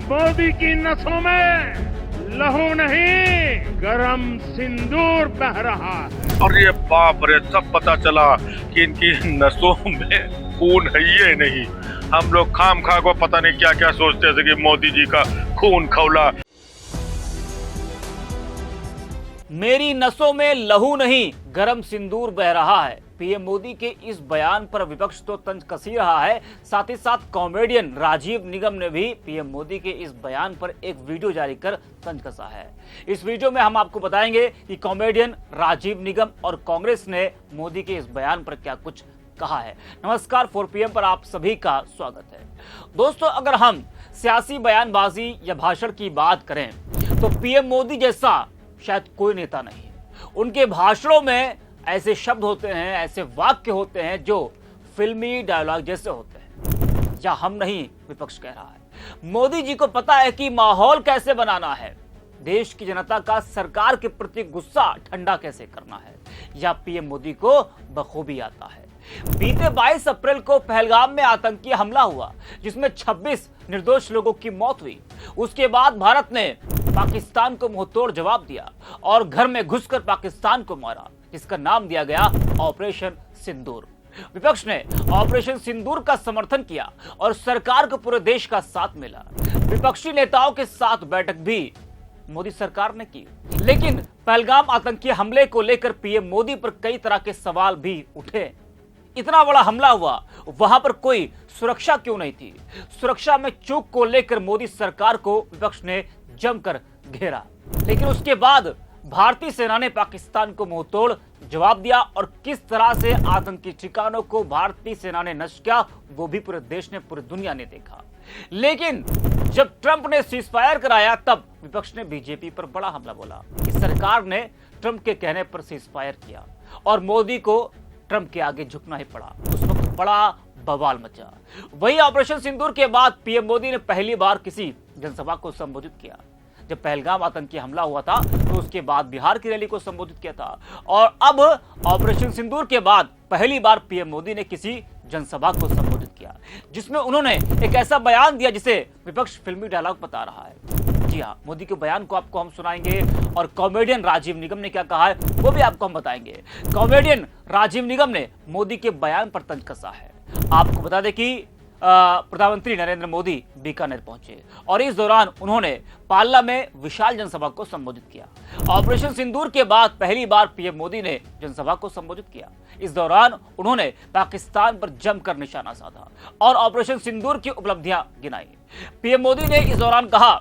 मोदी की नसों में लहू नहीं गरम सिंदूर बह रहा है। अरे बाप रे, सब पता चला कि इनकी नसों में खून है ही नहीं। हम लोग खाम खा को पता नहीं क्या क्या सोचते थे कि मोदी जी का खून खौला। मेरी नसों में लहू नहीं गरम सिंदूर बह रहा है। पीएम मोदी के इस बयान पर विपक्ष तो तंज कसी रहा है, साथ ही साथ कॉमेडियन राजीव निगम ने भी पीएम मोदी के इस बयान पर एक वीडियो जारी कर तंज कसा है। इस वीडियो में हम आपको बताएंगे कि कॉमेडियन राजीव निगम और कांग्रेस ने मोदी के इस बयान पर क्या कुछ कहा है। नमस्कार, 4PM पर आप सभी का स्वागत है। दोस्तों, अगर हम सियासी बयानबाजी या भाषण की बात करें तो पीएम मोदी जैसा शायद कोई नेता नहीं है। उनके भाषणों में ऐसे शब्द होते हैं, ऐसे वाक्य होते हैं जो फिल्मी डायलॉग जैसे होते हैं। या हम नहीं, विपक्ष कह रहा है। मोदी जी को पता है कि माहौल कैसे बनाना है, देश की जनता का सरकार के प्रति गुस्सा ठंडा कैसे करना है, या पीएम मोदी को बखूबी आता है। बीते 22 अप्रैल को पहलगाम में आतंकी हमला हुआ जिसमें 26 निर्दोष लोगों की मौत हुई। उसके बाद भारत ने पाकिस्तान को मुंहतोड़ जवाब दिया और घर में घुसकर पाकिस्तान को मारा, जिसका नाम दिया गया ऑपरेशन सिंदूर। विपक्ष ने ऑपरेशन सिंदूर का समर्थन किया और सरकार को पूरे देश का साथ मिला। विपक्षी नेताओं के साथ बैठक भी मोदी सरकार ने की। लेकिन पहलगाम आतंकी हमले को लेकर पीएम मोदी पर कई तरह के सवाल भी उठे। इतना बड़ा हमला हुआ, वहां पर कोई सुरक्षा क्यों नहीं थी? सुरक्षा में चूक को लेकर मोदी सरकार को विपक्ष ने जमकर घेरा। लेकिन उसके बाद भारतीय सेना ने पाकिस्तान को मुंहतोड़ जवाब दिया और किस तरह से आतंकी ठिकानों को भारतीय सेना ने नष्ट किया, वो भी पूरे देश ने, पूरी दुनिया ने देखा। लेकिन जब ट्रंप ने सीज फायर कराया, तब विपक्ष ने बीजेपी पर बड़ा हमला बोला कि सरकार ने ट्रंप के कहने पर सीज फायर किया और मोदी को ट्रंप के आगे झुकना ही पड़ा। उस वक्त बड़ा बवाल मचा। वही ऑपरेशन सिंदूर के बाद पीएम मोदी ने पहली बार किसी जनसभा को संबोधित किया। जब पहलगाम आतंकी हमला हुआ था तो उसके बाद बिहार की रैली को संबोधित किया था, और अब ऑपरेशन सिंदूर के बाद पहली बार पीएम मोदी ने किसी जनसभा को संबोधित किया, जिसमें उन्होंने एक ऐसा बयान दिया जिसे विपक्ष फिल्मी डायलॉग बता रहा है। जी हाँ, मोदी के बयान को आपको हम सुनाएंगे और कॉमेडियन राजीव निगम ने क्या कहा है वो भी आपको हम बताएंगे। कॉमेडियन राजीव निगम ने मोदी के बयान पर तंज कसा है। आपको बता दें कि प्रधानमंत्री नरेंद्र मोदी बीकानेर पहुंचे और इस दौरान उन्होंने पाल्ला में विशाल जनसभा को संबोधित किया। ऑपरेशन सिंदूर के बाद पहली बार पीएम मोदी ने जनसभा को संबोधित किया। इस दौरान उन्होंने पाकिस्तान पर जमकर निशाना साधा और ऑपरेशन सिंदूर की उपलब्धियां गिनाई। पीएम मोदी ने इस दौरान कहा,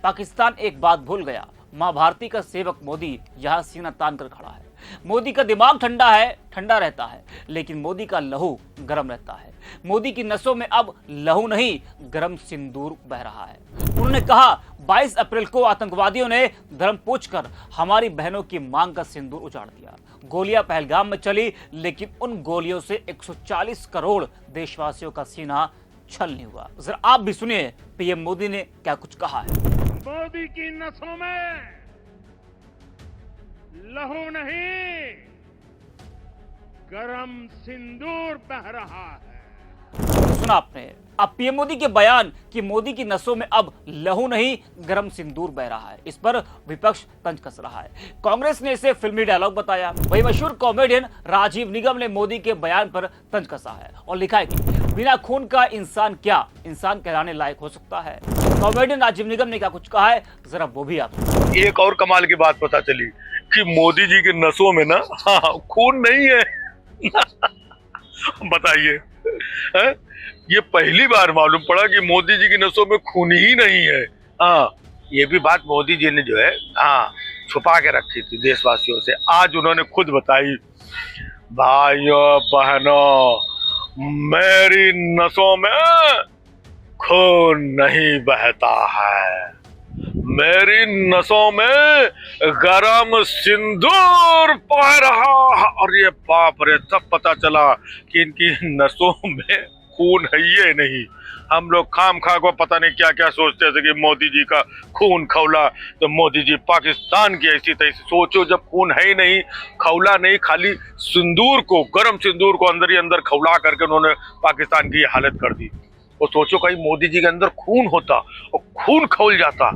पाकिस्तान एक बात भूल गया, मां भारती का सेवक मोदी यहां सीना तान कर खड़ा है। मोदी का दिमाग ठंडा रहता है, लेकिन मोदी का लहू गर्म रहता है। मोदी की नसों में अब लहू नहीं गर्म सिंदूर बह रहा है। उन्होंने कहा, 22 अप्रैल को आतंकवादियों ने धर्म पूछकर हमारी बहनों की मांग का सिंदूर उजाड़ दिया। गोलियां पहलगाम में चली, लेकिन उन गोलियों से 140 करोड़ देशवासियों का सीना छल नहीं हुआ। जरा आप भी सुनिए पीएम मोदी ने क्या कुछ कहा है। मोदी की नसों में लहू नहीं गरम सिंदूर बह रहा है। सुना आपने। अब पीएम मोदी के बयान कि मोदी की नसों में अब लहू नहीं गरम सिंदूर बह रहा है, इस पर विपक्ष तंज कस रहा है। कांग्रेस ने इसे फिल्मी डायलॉग बताया। वही मशहूर कॉमेडियन राजीव निगम ने मोदी के बयान पर तंज कसा है और लिखा है कि बिना खून का इंसान क्या इंसान कहलाने लायक हो सकता है। कॉमेडियन राजीव निगम ने क्या कुछ कहा है, जरा वो भी आप। एक और कमाल की बात पता चली कि मोदी जी के नसों में ना खून नहीं है। बताइए, ये पहली बार मालूम पड़ा कि मोदी जी की नसों में खून ही नहीं है। ये भी बात मोदी जी ने जो है छुपा के रखी थी देशवासियों से, आज उन्होंने खुद बताई। भाइयों बहनों, मेरी नसों में खून नहीं बहता है, मेरी नसों में गरम सिंदूर बह रहा है। और ये बाप रे, सब पता चला कि इनकी नसों में खून है ही नहीं। हम लोग खाम खा को पता नहीं क्या क्या सोचते थे कि मोदी जी का खून खौला, तो मोदी जी पाकिस्तान की ऐसी तैसी। सोचो, जब खून है ही नहीं, खौला नहीं, खाली सिंदूर को, गरम सिंदूर को अंदर ही अंदर खौला करके उन्होंने पाकिस्तान की हालत कर दी। और सोचो कहीं मोदी जी के अंदर खून होता और खून खौल जाता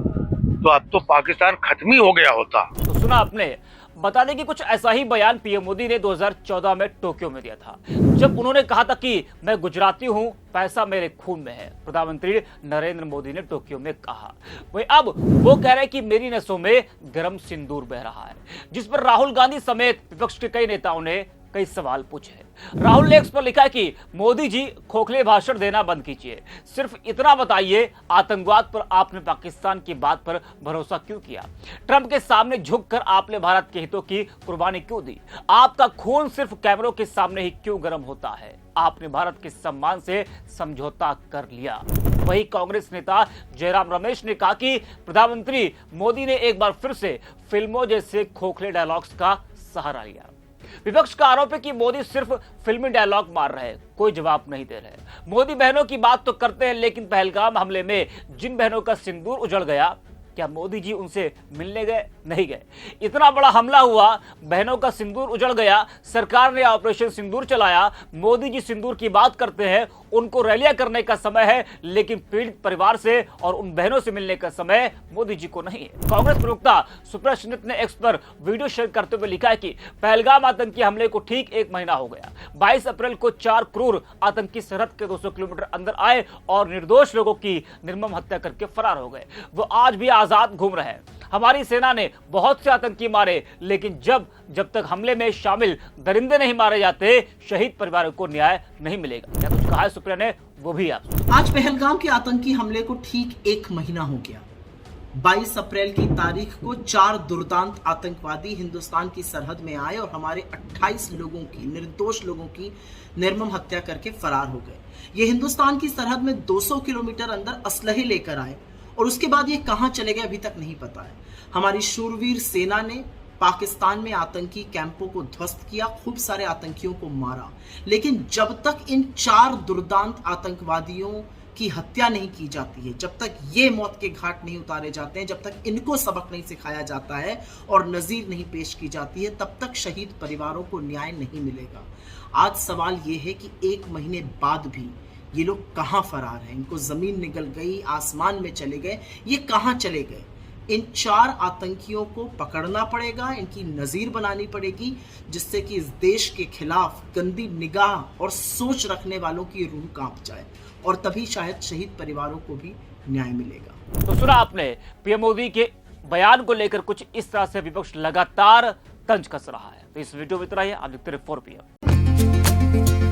तो अब तो पाकिस्तान खत्म ही हो गया होता। तो सुना आपने। बता दें कि कुछ ऐसा ही बयान पीएम मोदी ने 2014 में टोक्यो में दिया था, जब उन्होंने कहा था कि मैं गुजराती हूं, पैसा मेरे खून में है। प्रधानमंत्री नरेंद्र मोदी ने टोक्यो में कहा। वही अब वो कह रहे हैं कि मेरी नसों में गर्म सिंदूर बह रहा है, जिस पर राहुल गांधी समेत विपक्ष के कई नेताओं ने कई सवाल पूछे। राहुल ने एक्स पर लिखा है कि मोदी जी खोखले भाषण देना बंद कीजिए, सिर्फ इतना बताइए आतंकवाद पर आपने पाकिस्तान की बात पर भरोसा क्यों किया? ट्रंप के सामने झुककर आपने भारत के हितों की कुर्बानी क्यों दी? आपका खून सिर्फ कैमरों के सामने ही क्यों गर्म होता है? आपने भारत के सम्मान से समझौता कर लिया। वही कांग्रेस नेता जयराम रमेश ने कहा कि प्रधानमंत्री मोदी ने एक बार फिर से फिल्मों जैसे खोखले डायलॉग्स का सहारा लिया। विपक्ष का आरोप है कि मोदी सिर्फ फिल्मी डायलॉग मार रहे हैं, कोई जवाब नहीं दे रहे। मोदी बहनों की बात तो करते हैं, लेकिन पहलगाम हमले में जिन बहनों का सिंदूर उजड़ गया, क्या मोदी जी उनसे मिलने गए? नहीं गए। इतना बड़ा हमला हुआ, बहनों का सिंदूर उजड़ गया, सरकार ने ऑपरेशन सिंदूर चलाया, मोदी जी सिंदूर की बात करते हैं, उनको रैलियां करने का समय है, लेकिन पीड़ित परिवार से और उन बहनों से मिलने का समय मोदी जी को नहीं है। कांग्रेस प्रवक्ता सुप्रिया श्रीनित ने एक्स पर वीडियो शेयर करते हुए लिखा है कि पहलगाम आतंकी हमले को ठीक 1 महीना हो गया। 22 अप्रैल को 4 क्रूर आतंकी सरहद के 200 किलोमीटर अंदर आए और निर्दोष लोगों की निर्मम हत्या करके फरार हो गए। वो आज भी आजाद घूम रहे हैं। हमारी सेना ने बहुत से आतंकी मारे, लेकिन जब तक हमले में शामिल दरिंदे नहीं मारे जाते, शहीद परिवारों को न्याय नहीं मिलेगा। क्या कुछ कहा है सुप्रिया ने, वो भी आप। आज पहलगाम के आतंकी हमले को ठीक 1 महीना हो गया। 22 अप्रैल की तारीख को 4 दुर्दांत आतंकवादी हिंदुस्तान की सरहद में आए और हमारे 28 लोगों की, निर्दोष लोगों की निर्मम हत्या करके फरार हो गए। ये हिंदुस्तान की सरहद में 200 किलोमीटर अंदर असलहे लेकर आए और उसके बाद ये कहां चले गए अभी तक नहीं पता है। हमारी शूरवीर सेना ने पाकिस्तान में आतंकी कैंपों को ध्वस्त किया, खूब सारे आतंकियों को मारा, लेकिन जब तक इन 4 दुर्दांत आतंकवादियों की हत्या नहीं की जाती है, जब तक ये मौत के घाट नहीं उतारे जाते हैं, जब तक इनको सबक नहीं सिखाया जाता है और नजीर नहीं पेश की जाती है, तब तक शहीद परिवारों को न्याय नहीं मिलेगा। आज सवाल ये है कि 1 महीने बाद भी ये लोग कहां फरार हैं? इनको जमीन निगल गई, आसमान में चले गए, ये कहां चले गए? इन 4 आतंकियों को पकड़ना पड़ेगा, इनकी नज़ीर बनानी पड़ेगी, जिससे कि इस देश के खिलाफ गंदी निगाह और सोच रखने वालों की रूह कांप जाए और तभी शायद शहीद परिवारों को भी न्याय मिलेगा। तो सुना आपने पीएम मोदी के बयान को लेकर कुछ इस तरह से विपक्ष लगातार तंज कस रहा है। तो इस वीडियो में इतना ही। आप देखते रहिए 4PM।